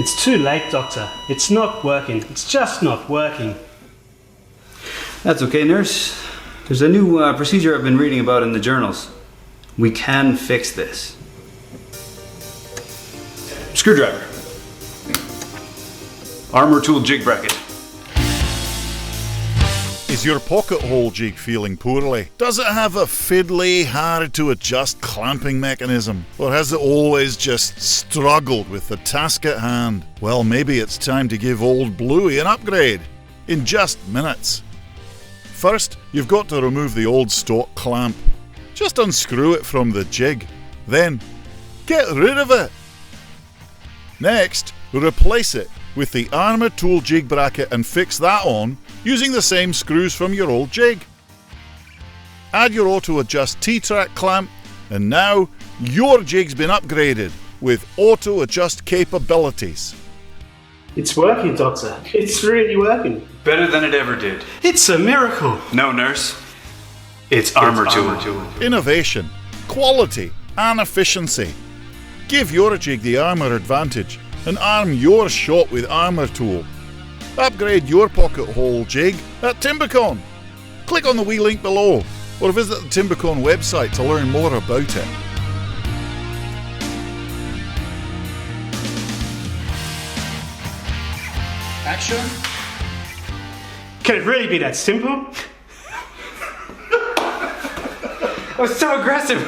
It's too late, Doctor. It's not working. It's just not working. That's okay, nurse. There's a new procedure I've been reading about in the journals. We can fix this. Screwdriver. Armor Tool Jig Bracket. Is your pocket hole jig feeling poorly? Does it have a fiddly, hard to adjust clamping mechanism? Or has it always just struggled with the task at hand? Well, maybe it's time to give old Bluey an upgrade. In just minutes. First, you've got to remove the old stock clamp. Just unscrew it from the jig. Then, get rid of it. Next, replace it with the Armor Tool Jig Bracket and fix that on using the same screws from your old jig. Add your auto-adjust T-Track clamp and now your jig's been upgraded with auto-adjust capabilities. It's working, Doctor. It's really working. Better than it ever did. It's a miracle. No, nurse. It's Armor Tool. Innovation, quality and efficiency. Give your jig the armour advantage and arm your shop with Armor Tool. Upgrade your pocket hole jig at Timbecon. Click on the wee link below or visit the Timbecon website to learn more about it. Action. Can it really be that simple? That was so aggressive.